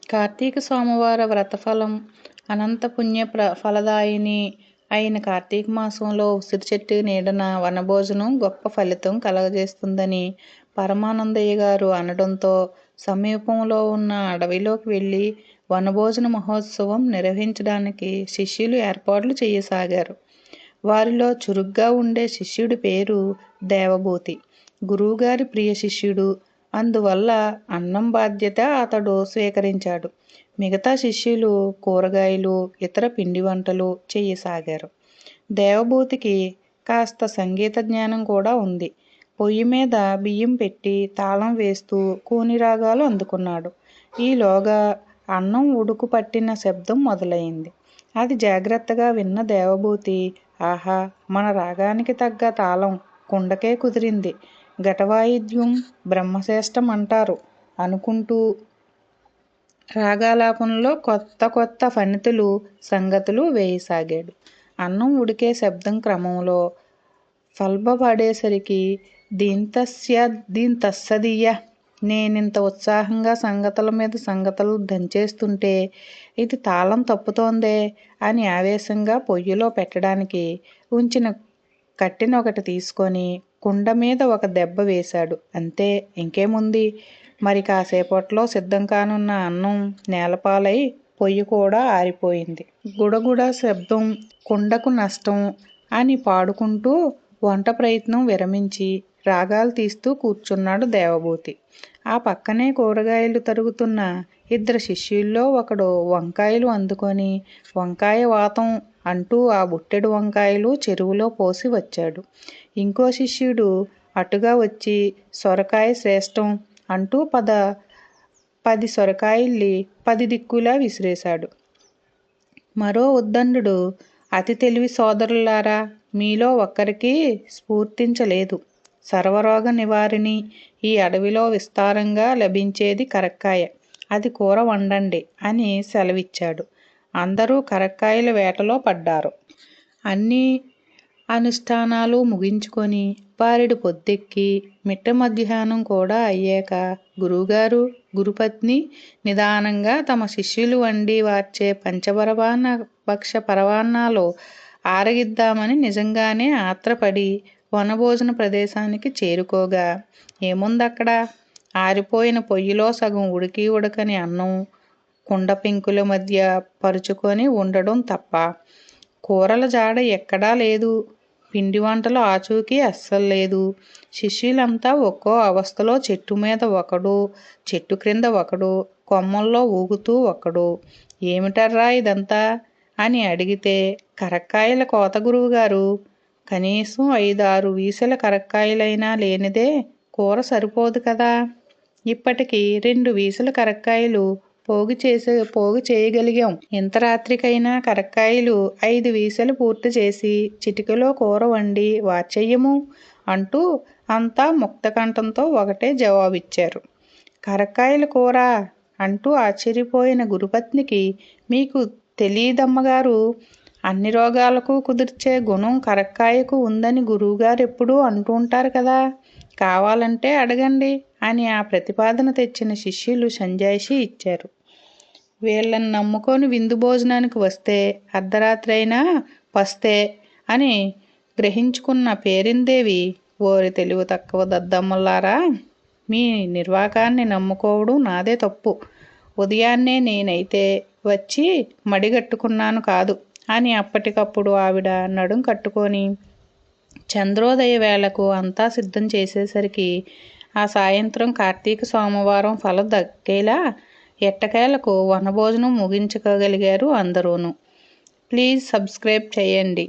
కార్తీక సోమవార వ్రతఫలం అనంత పుణ్య ఫలదాయిని అయిన కార్తీక మాసంలో ఉసిరి చెట్టు నీడన వనభోజనం గొప్ప ఫలితం కలగజేస్తుందని పరమానందయ్య గారు అనడంతో సమీపంలో ఉన్న అడవిలోకి వెళ్ళి వనభోజన మహోత్సవం నిర్వహించడానికి శిష్యులు ఏర్పాట్లు చేయసాగారు. వారిలో చురుగ్గా ఉండే శిష్యుడి పేరు దేవభూతి. గురువుగారి ప్రియ శిష్యుడు. అందువల్ల అన్నం బాధ్యత అతడు స్వీకరించాడు. మిగతా శిష్యులు కూరగాయలు, ఇతర పిండి వంటలు చేయసాగారు. దేవభూతికి కాస్త సంగీత జ్ఞానం కూడా ఉంది. పొయ్యి మీద బియ్యం పెట్టి తాళం వేస్తూ కూని రాగాలు అందుకున్నాడు. ఈలోగా అన్నం ఉడుకు పట్టిన శబ్దం మొదలైంది. అది జాగ్రత్తగా విన్న దేవభూతి, ఆహా, మన రాగానికి తగ్గ తాళం కుండకే కుదిరింది, ఘటవాయిద్యం బ్రహ్మశ్రేష్టం అంటారు అనుకుంటూ రాగాలాపనలో కొత్త కొత్త ఫణితులు సంగతులు వేయసాగాడు. అన్నం ఉడికే శబ్దం క్రమంలో ఫల్బపడేసరికి దీంతస్సదియ్య, నేనింత ఉత్సాహంగా సంగతుల మీద సంగతులు దంచేస్తుంటే ఇది తాళం తప్పుతోందే అని ఆవేశంగా పొయ్యిలో పెట్టడానికి ఉంచిన కట్టెనొకటి తీసుకొని కుండ మీద ఒక దెబ్బ వేశాడు. అంతే, ఇంకేముంది. మరి కాసేపట్లో సిద్ధం కానున్న అన్నం నేలపాలై పొయ్యి కూడా ఆరిపోయింది. గుడగుడ శబ్దం, కుండకు నష్టం అని పాడుకుంటూ వంట ప్రయత్నం విరమించి రాగాలు తీస్తూ కూర్చున్నాడు దేవభూతి. ఆ పక్కనే కూరగాయలు తరుగుతున్న ఇద్దరు శిష్యుల్లో ఒకడు వంకాయలు అందుకొని వంకాయ వాతం అంటూ ఆ బుట్టెడు వంకాయలు చెరువులో పోసి వచ్చాడు. ఇంకో శిష్యుడు అటుగా వచ్చి సొరకాయ శ్రేష్టం అంటూ 10 సొరకాయల్ని 10 దిక్కులా విసిరేశాడు. మరో ఉద్దండుడు, అతి తెలివి సోదరులారా, మీలో ఒక్కరికి స్ఫూర్తించలేదు. సర్వరోగ నివారిణి ఈ అడవిలో విస్తారంగా లభించేది కరక్కాయ, అది కూర వండండి అని సెలవిచ్చాడు. అందరూ కరక్కాయల వేటలో పడ్డారు. అన్ని అనుష్ఠానాలు ముగించుకొని పారెడు పొద్దెక్కి మిట్ట మధ్యాహ్నం కూడా అయ్యాక గురువుగారు, గురుపత్ని నిదానంగా తమ శిష్యులు వండి వార్చే పంచపరమాన్న పరవాన్నాలు ఆరగిద్దామని నిజంగానే ఆత్రపడి వనభోజన ప్రదేశానికి చేరుకోగా ఏముందక్కడ? ఆరిపోయిన పొయ్యిలో సగం ఉడికి ఉడకని అన్నం కుండ పెంకుల మధ్య పరుచుకొని ఉండడం తప్ప కూరల జాడ ఎక్కడా లేదు. పిండి వంటలు ఆచూకీ అస్సలు లేదు. శిష్యులంతా ఒక్కో అవస్థలో చెట్టు మీద ఒకడు, చెట్టు క్రింద ఒకడు, కొమ్మల్లో ఊగుతూ ఒకడు. ఏమిటర్రా ఇదంతా అని అడిగితే, కరక్కాయల కోత గురువుగారు, కనీసం 5-6 వీసెల కరక్కాయలైనా లేనిదే కూర సరిపోదు కదా. ఇప్పటికి 2 వీసెల కరక్కాయలు పోగు చేయగలిగాం. ఇంత రాత్రికైనా కరక్కాయలు 5 వీసెలు పూర్తి చేసి చిటికలో కూర వండి వార్చెయ్యము అంటూ అంతా ముక్తకంఠంతో ఒకటే జవాబిచ్చారు. కరక్కాయల కూర అంటూ ఆశ్చర్యపోయిన గురుపత్నికి, మీకు తెలీదమ్మగారు, అన్ని రోగాలకు కుదిర్చే గుణం కరక్కాయకు ఉందని గురువుగారు ఎప్పుడూ అంటుంటారు కదా, కావాలంటే అడగండి అని ఆ ప్రతిపాదన తెచ్చిన శిష్యులు సంజాయిషీ ఇచ్చారు. వీళ్ళని నమ్ముకొని విందు భోజనానికి వస్తే అర్ధరాత్రి అయినా పస్తే అని గ్రహించుకున్న పేరిందేవి, ఓరి తెలివి తక్కువ దద్దమ్మలారా, మీ నిర్వాకాన్ని నమ్ముకోవడం నాదే తప్పు. ఉదయాన్నే నేనైతే వచ్చి మడిగట్టుకున్నాను కాదు అని అప్పటికప్పుడు ఆవిడ నడుం కట్టుకొని చంద్రోదయ వేళకు అంతా సిద్ధం చేసేసరికి ఆ సాయంత్రం కార్తీక సోమవారం ఫలం దక్కేలా ఎట్టకేలకు వనభోజనం ముగించుకోగలిగారు అందరూను. ప్లీజ్ సబ్స్క్రైబ్ చేయండి.